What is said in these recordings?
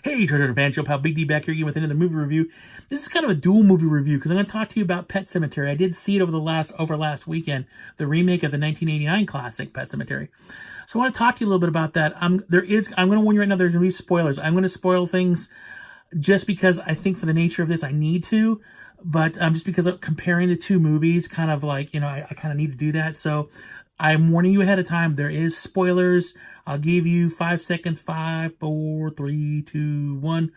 Hey, Treasure Fan Show pal, Big D back here again with another movie review. This is kind of a dual movie review because I'm going to talk to you about Pet Sematary. I did see it over last weekend, the remake of the 1989 classic Pet Sematary. So I want to talk to you a little bit about that. I'm going to warn you right now, there's going to be spoilers. I'm going to spoil things just because I think for the nature of this, I need to. But just because of comparing the two movies, kind of like, I kind of need to do that. So I'm warning you ahead of time. There is spoilers. I'll give you 5 seconds. 5, 4, 3, 2, 1.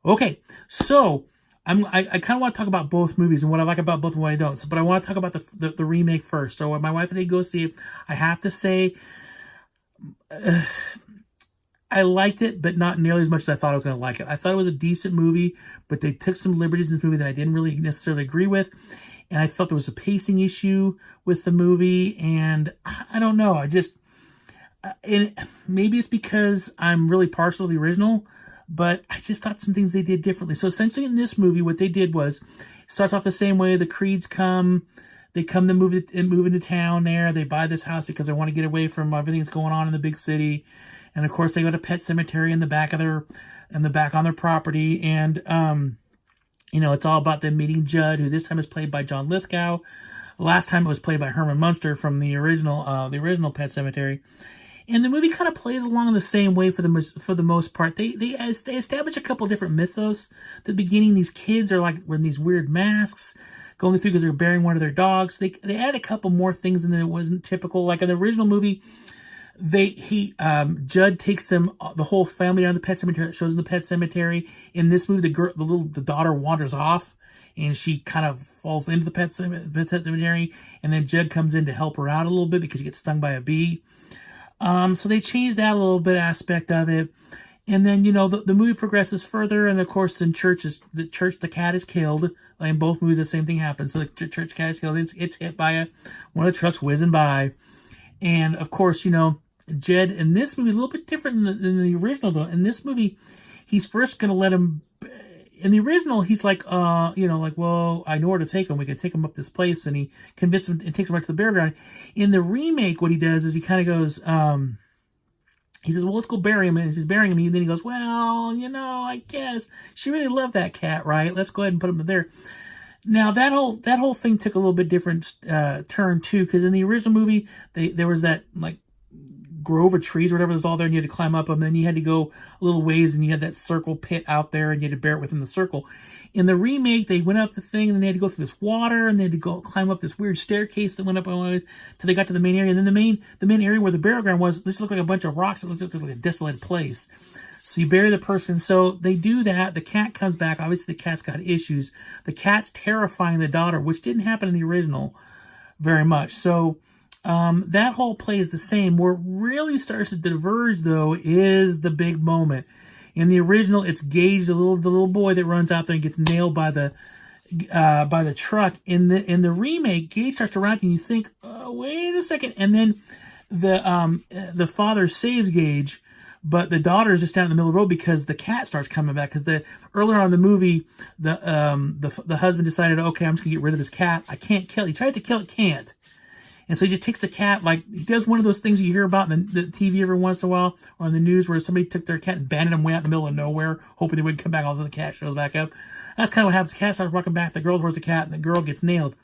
Okay, so I kind of want to talk about both movies and what I like about both and what I don't. So, but I want to talk about the remake first. So when my wife and I go see it, I have to say I liked it, but not nearly as much as I thought I was going to like it. I thought it was a decent movie, but they took some liberties in this movie that I didn't really necessarily agree with. And I thought there was a pacing issue with the movie. And I don't know. And maybe it's because I'm really partial to the original, but I just thought some things they did differently. So essentially in this movie, what they did was, it starts off the same way. The Creeds come. They come to move into town there. They buy this house because they want to get away from everything that's going on in the big city. And of course, they go to Pet Sematary in the back on their property. And, it's all about them meeting Judd, who this time is played by John Lithgow. Last time it was played by Herman Munster from the original Pet Sematary. And the movie kind of plays along in the same way for the most part. They establish a couple different mythos. At the beginning, these kids are like wearing these weird masks, going through because they're burying one of their dogs. They add a couple more things in that wasn't typical. Like in the original movie, Judd takes them, the whole family down to the pet cemetery, shows them the pet cemetery. In this movie, the daughter wanders off and she kind of falls into the pet cemetery, and then Judd comes in to help her out a little bit because she gets stung by a bee. So they changed that a little bit aspect of it. And then, the movie progresses further, and of course, in the cat is killed. Like in both movies, the same thing happens. So the church cat is killed. It's hit by one of the trucks whizzing by. And of course, Jed in this movie, a little bit different than the original, though. In this movie, he's first going to let him. In the original, he's like, well, I know where to take him. We can take him up this place, and he convinces him and takes him right to the burial ground. In the remake, what he does is he kind of goes, he says, well, let's go bury him. And as he's burying him, and then he goes, well, I guess she really loved that cat, right? Let's go ahead and put him there. Now, that whole thing took a little bit different turn, too, because in the original movie, there was that, like, grove of trees or whatever was all there, and you had to climb up them. And then you had to go a little ways, and you had that circle pit out there, and you had to bury it within the circle. In the remake, they went up the thing, and they had to go through this water, and they had to go climb up this weird staircase that went up all the way till they got to the main area. And then the main area where the burial ground was, this looked like a bunch of rocks. It looked like a desolated place. So you bury the person. So they do that. The cat comes back. Obviously, the cat's got issues. The cat's terrifying the daughter, which didn't happen in the original very much. So that whole play is the same. Where it really starts to diverge, though, is the big moment. In the original, it's Gage, the little boy that runs out there and gets nailed by the truck. In the remake, Gage starts to run, and you think, oh, wait a second, and then the father saves Gage, but the daughter is just down in the middle of the road because the cat starts coming back. Because earlier on in the movie, the husband decided, okay, I'm just gonna get rid of this cat. I can't kill it. He tries to kill it, can't. And so he just takes the cat, like, he does one of those things you hear about in the TV every once in a while, or on the news, where somebody took their cat and abandoned him way out in the middle of nowhere, hoping they wouldn't come back, although the cat shows back up. That's kind of what happens. The cat starts walking back, the girl towards the cat, and the girl gets nailed.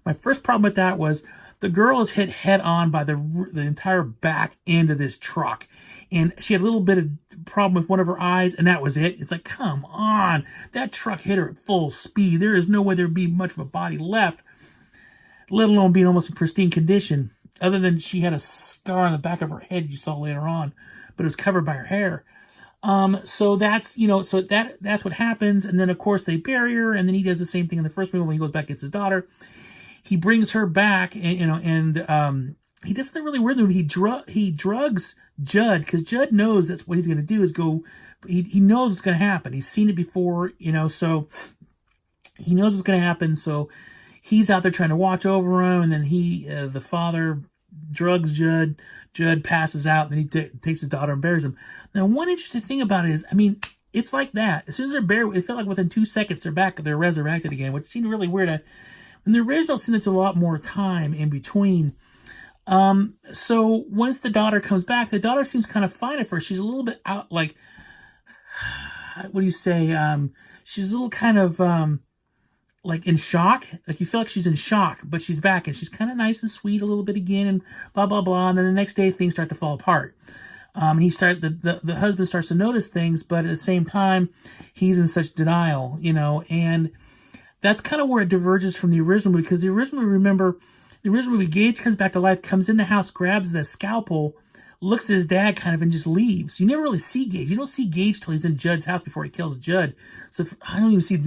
My first problem with that was, the girl is hit head on by the entire back end of this truck. And she had a little bit of problem with one of her eyes, and that was it. It's like, come on. That truck hit her at full speed. There is no way there'd be much of a body left, let alone being almost in pristine condition, other than she had a scar on the back of her head you saw later on, but it was covered by her hair. So that's what happens. And then, of course, they bury her, and then he does the same thing in the first movie when he goes back and gets his daughter. He brings her back, and he does something really weird. He drugs Judd, because Judd knows that's what he's going to do is go. He knows what's going to happen. He's seen it before, so he knows what's going to happen. So he's out there trying to watch over him, and then the father drugs Judd. Judd passes out, and then he takes his daughter and buries him. Now, one interesting thing about it is, it's like that. As soon as they're buried, it felt like within 2 seconds they're resurrected again, which seemed really weird. In the original, since it's a lot more time in between. So once the daughter comes back, the daughter seems kind of fine at first. She's a little bit out, like, what do you say? She's a little kind of like in shock. Like you feel like she's in shock, but she's back and she's kind of nice and sweet a little bit again, and blah blah blah. And then the next day things start to fall apart. The husband starts to notice things, but at the same time, he's in such denial, and that's kind of where it diverges from the original movie, because the original movie, remember, the original movie, Gage comes back to life, comes in the house, grabs the scalpel, looks at his dad kind of, and just leaves. You never really see Gage. You don't see Gage till he's in Judd's house before he kills Judd. So you don't even see him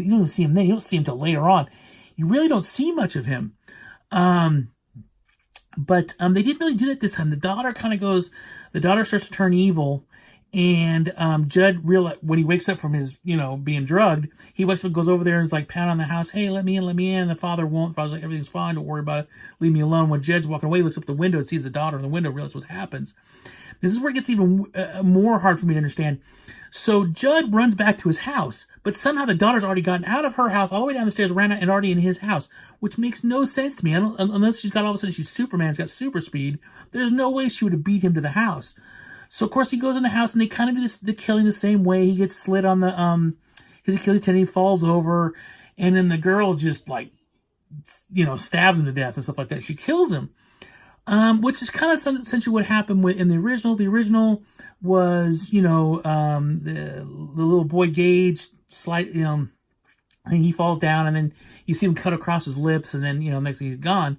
then. You don't see him till later on. You really don't see much of him. But they didn't really do that this time. The daughter starts to turn evil, and Judd when he wakes up from his, being drugged, he wakes up and goes over there and is like pounding on the house, hey, let me in, let me in. And the father won't. The father's like, everything's fine, don't worry about it, leave me alone. When Judd's walking away, he looks up the window and sees the daughter in the window, realizes what happens. This is where it gets even more hard for me to understand. So Judd runs back to his house, but somehow the daughter's already gotten out of her house, all the way down the stairs, ran out, and already in his house, which makes no sense to me. Unless she's got, all of a sudden, she's Superman, she's got super speed. There's no way she would have beat him to the house. So, of course, he goes in the house, and they kind of do the killing the same way. He gets slit on his Achilles tendon, he falls over, and then the girl just, stabs him to death and stuff like that. She kills him. Which is kind of essentially what happened in the original. The original was, the little boy Gage, and he falls down, and then you see him cut across his lips, and then, next thing he's gone.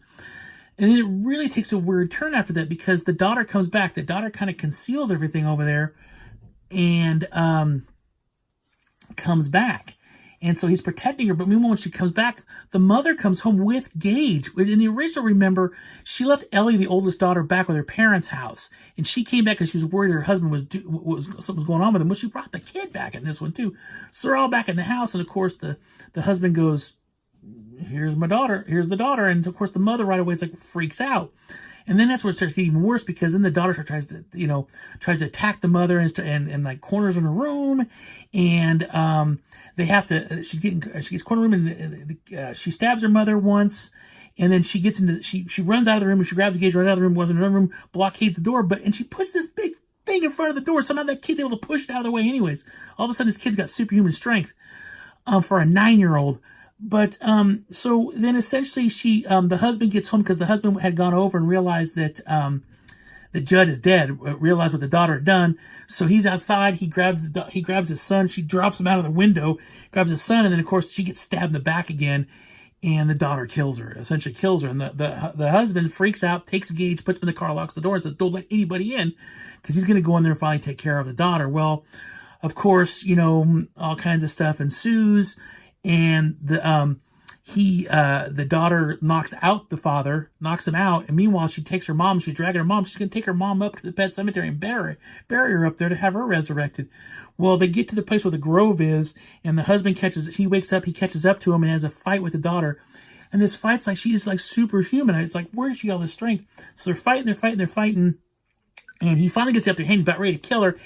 And then it really takes a weird turn after that, because the daughter comes back. The daughter kind of conceals everything over there, and comes back. And so he's protecting her, but meanwhile, when she comes back, the mother comes home with Gage. In the original, remember, she left Ellie, the oldest daughter, back with her parents' house. And she came back because she was worried her husband something was going on with him. Well, she brought the kid back in this one, too. So they're all back in the house, and of course, the husband goes, here's my daughter, here's the daughter. And of course, the mother right away freaks out. And then that's where it starts getting even worse, because then the daughter tries to attack the mother and corners in her room, and they have to. She gets cornered in the room, and she stabs her mother once, and then she runs out of the room, and she grabs Gage, runs out of the room, was in another room, blockades the door, and she puts this big thing in front of the door. Somehow that kid's able to push it out of the way anyways. All of a sudden, this kid's got superhuman strength for a 9-year-old. But, so then essentially the husband gets home, because the husband had gone over and realized that Judd is dead, realized what the daughter had done. So he's outside, he grabs his son, she drops him out of the window, grabs his son, and then of course she gets stabbed in the back again, and the daughter essentially kills her. And the husband freaks out, takes Gage, puts him in the car, locks the door, and says, don't let anybody in, because he's going to go in there and finally take care of the daughter. Well, of course, all kinds of stuff ensues. And the daughter knocks out the father, knocks him out, and meanwhile she takes her mom, she's dragging her mom, she's going to take her mom up to the pet cemetery and bury her up there to have her resurrected. Well, they get to the place where the grove is, and the husband wakes up, he catches up to him and has a fight with the daughter. And this fight's she's superhuman. It's where does she get all this strength? So they're fighting, and he finally gets up there, he's about ready to kill her.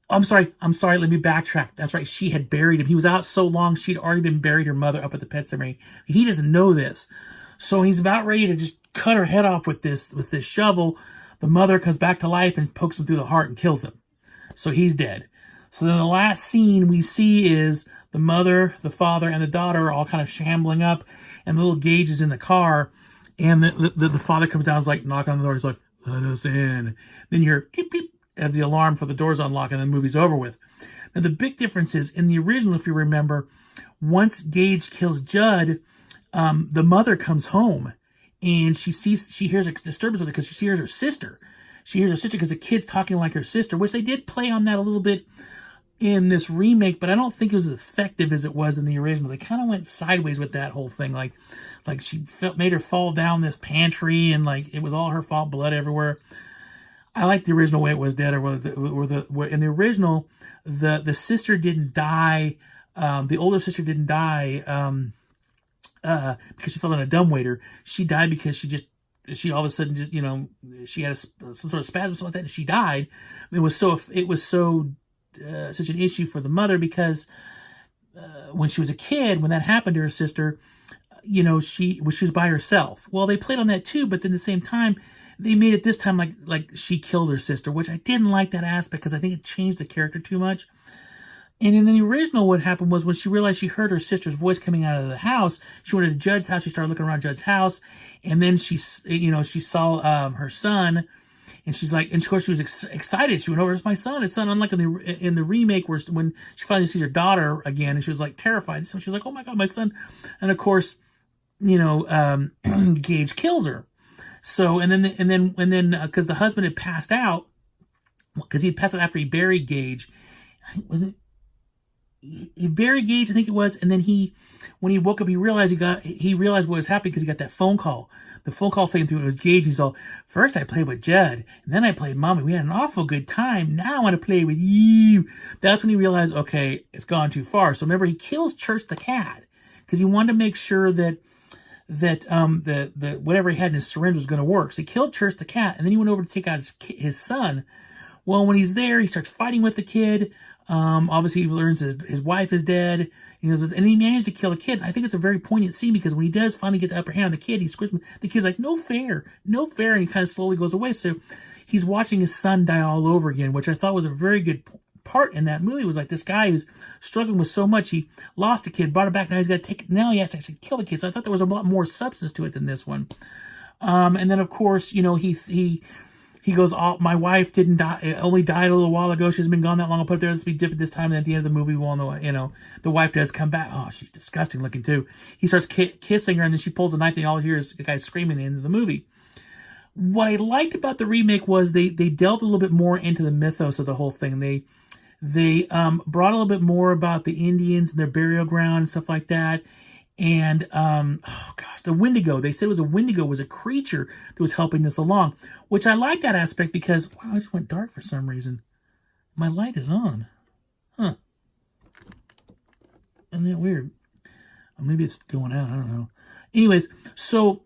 I'm sorry, let me backtrack. That's right, she had buried him. He was out so long, she'd already been buried her mother up at the pet cemetery. He doesn't know this. So he's about ready to just cut her head off with this shovel. The mother comes back to life and pokes him through the heart and kills him. So he's dead. So then the last scene we see is the mother, the father, and the daughter are all kind of shambling up, and the little Gage is in the car, and the father comes down, is knocking on the door, he's like, let us in. Then you hear beep, beep, as the alarm for the doors unlock, and the movie's over with. Now, the big difference is, in the original, if you remember, once Gage kills Judd, the mother comes home, and she hears a disturbance with it, because she hears her sister. She hears her sister because the kid's talking like her sister, which they did play on that a little bit in this remake, but I don't think it was as effective as it was in the original. They kind of went sideways with that whole thing, like she made her fall down this pantry, and it was all her fault, blood everywhere. I like the original way it was dead, or in the original, the sister didn't die. The older sister didn't die because she fell in a dumbwaiter. She died because she all of a sudden just, she had some sort of spasm or something like that, and she died. It was so such an issue for the mother, because when she was a kid, when that happened to her sister, she was by herself. Well, they played on that too, but then at the same time, they made it this time like she killed her sister, which I didn't like that aspect, because I think it changed the character too much. And in the original, what happened was when she realized she heard her sister's voice coming out of the house, she went to Judd's house. She started looking around Judd's house, and then she saw her son, and she's like, and of course she was excited. She went over, "It's my son! It's son!" Unlike in the remake, where when she finally sees her daughter again, and she was like terrified. So she was like, "Oh my God, my son!" And of course, Gage kills her. So and then because the husband had passed out, because he had passed out after he buried Gage, wasn't it? He buried Gage, I think it was, and then when he woke up, he realized what was happening because he got that phone call. The phone call came through, and it was Gage. He's all, "First I played with Judd, and then I played Mommy. We had an awful good time. Now I want to play with you." That's when he realized, okay, it's gone too far. So remember, he kills Church the cat because he wanted to make sure that the whatever he had in his syringe was going to work. So he killed Church the cat, and then he went over to take out his son. Well, when he's there, he starts fighting with the kid. Obviously, he learns his wife is dead. And he managed to kill the kid. I think it's a very poignant scene because when he does finally get the upper hand on the kid, he screams. The kid's like, "No fair, no fair," and he kind of slowly goes away. So he's watching his son die all over again, which I thought was a very good part in that movie. It was like this guy who's struggling with so much. He lost a kid, brought it back. Now he's got to take it. Now he has to actually kill the kid. So I thought there was a lot more substance to it than this one. And then of course, he goes, "Oh, my wife didn't die, only died a little while ago. She's been gone that long. I'll put it there. Let's be different this time." And at the end of the movie, we all know, the wife does come back. Oh, she's disgusting looking too. He starts kissing her, and then she pulls a knife, and all you hear is the guy screaming at the end of the movie. What I liked about the remake was they delved a little bit more into the mythos of the whole thing. They brought a little bit more about the Indians and their burial ground and stuff like that. And, oh gosh, the Wendigo, they said it was a Wendigo, was a creature that was helping this along, which I like that aspect because, wow, I just went dark for some reason. My light is on. Huh. Isn't that weird? Or maybe it's going out, I don't know. Anyways, so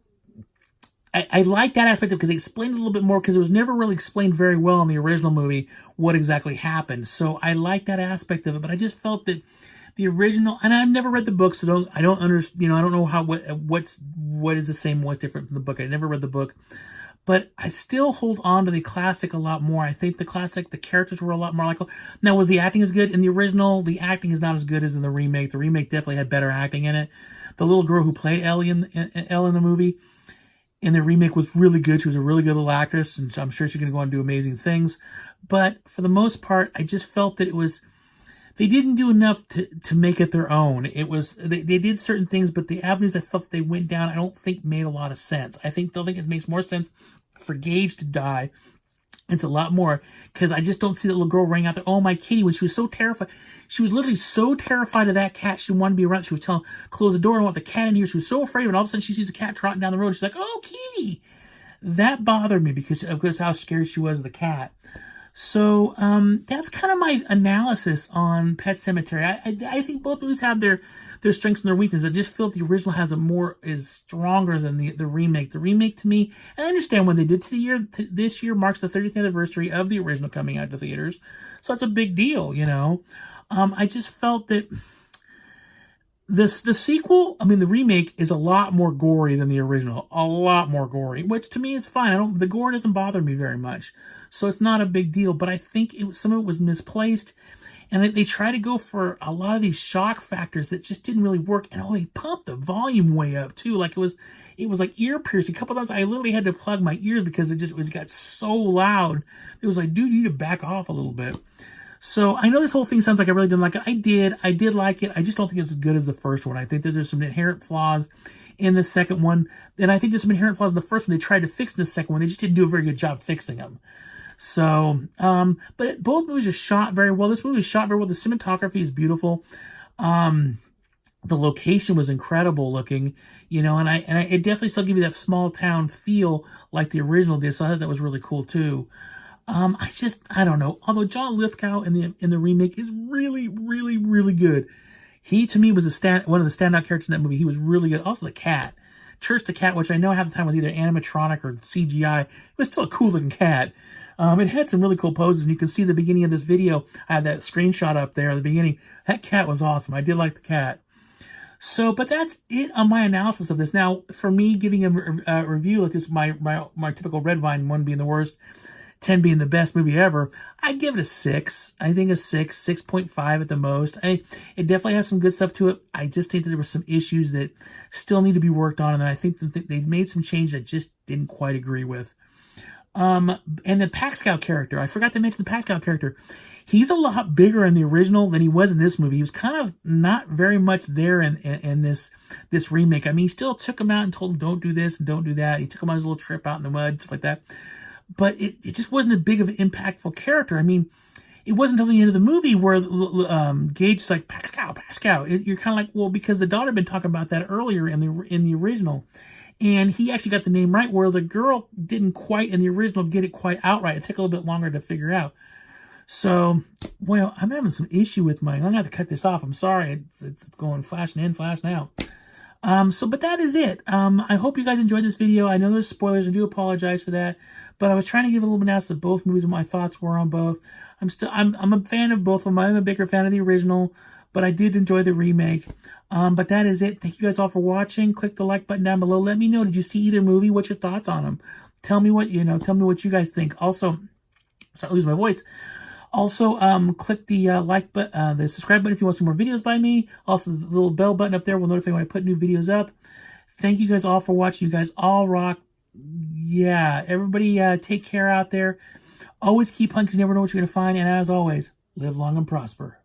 I like that aspect of it because they explained a little bit more because it was never really explained very well in the original movie what exactly happened. So I like that aspect of it, but I just felt that the original, and I've never read the book, so I don't understand. I don't know what is the same, what's different from the book. I never read the book, but I still hold on to the classic a lot more. I think the classic, the characters were a lot more like. Now, was the acting as good in the original? The acting is not as good as in the remake. The remake definitely had better acting in it. The little girl who played Elle in the movie, in the remake, was really good. She was a really good little actress, and so I'm sure she's going to go on and do amazing things. But for the most part, I just felt that they didn't do enough to make it their own. It was they did certain things, but the avenues I felt they went down, I don't think made a lot of sense. I think they'll think it makes more sense for Gage to die. It's a lot more because I just don't see that little girl running out there. "Oh, my kitty," when she was so terrified. She was literally so terrified of that cat. She wanted to be around. She was telling, "Close the door. I don't want the cat in here." She was so afraid. And all of a sudden she sees a cat trotting down the road. She's like, "Oh, kitty." That bothered me because of how scared she was of the cat. So that's kind of my analysis on Pet Sematary. I think both movies have their strengths and their weaknesses. I just feel the original is stronger than the remake. The remake, to me, I understand when they did this year marks the 30th anniversary of the original coming out to theaters, so that's a big deal, I just felt that the sequel, the remake, is a lot more gory than the original. A lot more gory, which to me is fine. The gore doesn't bother me very much, so it's not a big deal. But I think some of it was misplaced, and they try to go for a lot of these shock factors that just didn't really work. And they pumped the volume way up too, like it was like ear piercing. A couple of times I literally had to plug my ears because it got so loud. It was like, dude, you need to back off a little bit. So I know this whole thing sounds like I really didn't like it. I did like it. I just don't think it's as good as the first one. I think that there's some inherent flaws in the second one. And I think there's some inherent flaws in the first one they tried to fix in the second one. They just didn't do a very good job fixing them. So, but both movies are shot very well. This movie is shot very well. The cinematography is beautiful. The location was incredible looking, and it definitely still give you that small town feel like the original did. So I thought that was really cool too. I don't know. Although John Lithgow in the remake is really, really, really good. He, to me, was one of the standout characters in that movie. He was really good. Also, the cat. Church the cat, which I know half the time was either animatronic or CGI. It was still a cool looking cat. It had some really cool poses, and you can see the beginning of this video. I had that screenshot up there at the beginning. That cat was awesome. I did like the cat. So, but that's it on my analysis of this. Now, for me, giving a review like this, my typical Red Vine one being the worst, 10 being the best movie ever, I'd give it a 6. I think a 6, 6.5 at the most. It definitely has some good stuff to it. I just think that there were some issues that still need to be worked on, and I think that they made some changes I just didn't quite agree with. And the Pack Scout character, I forgot to mention the Pack Scout character. He's a lot bigger in the original than he was in this movie. He was kind of not very much there in this remake. I mean, he still took him out and told him, don't do this and don't do that. He took him on his little trip out in the mud, stuff like that. But it just wasn't a big of an impactful character. I mean, it wasn't until the end of the movie where Gage's like, Pack Scout. You're kind of like, well, because the daughter had been talking about that earlier in the original. And he actually got the name right, where the girl didn't quite, in the original, get it quite outright. It took a little bit longer to figure out. So, well, I'm having some issue with I'm going to have to cut this off. I'm sorry. It's going flashing in, flashing out. But that is it. I hope you guys enjoyed this video. I know there's spoilers. I do apologize for that. But I was trying to give a little bit else of both movies and what my thoughts were on both. I'm a fan of both of them. I'm a bigger fan of the original, but I did enjoy the remake. But that is it. Thank you guys all for watching. Click the like button down below. Let me know, did you see either movie? What's your thoughts on them? Tell me what you guys think. Also, sorry, I lose my voice. Also, click the the subscribe button if you want some more videos by me. Also, the little bell button up there will notify when I put new videos up. Thank you guys all for watching. You guys all rock. Yeah, everybody take care out there. Always keep hunting. You never know what you're going to find. And as always, live long and prosper.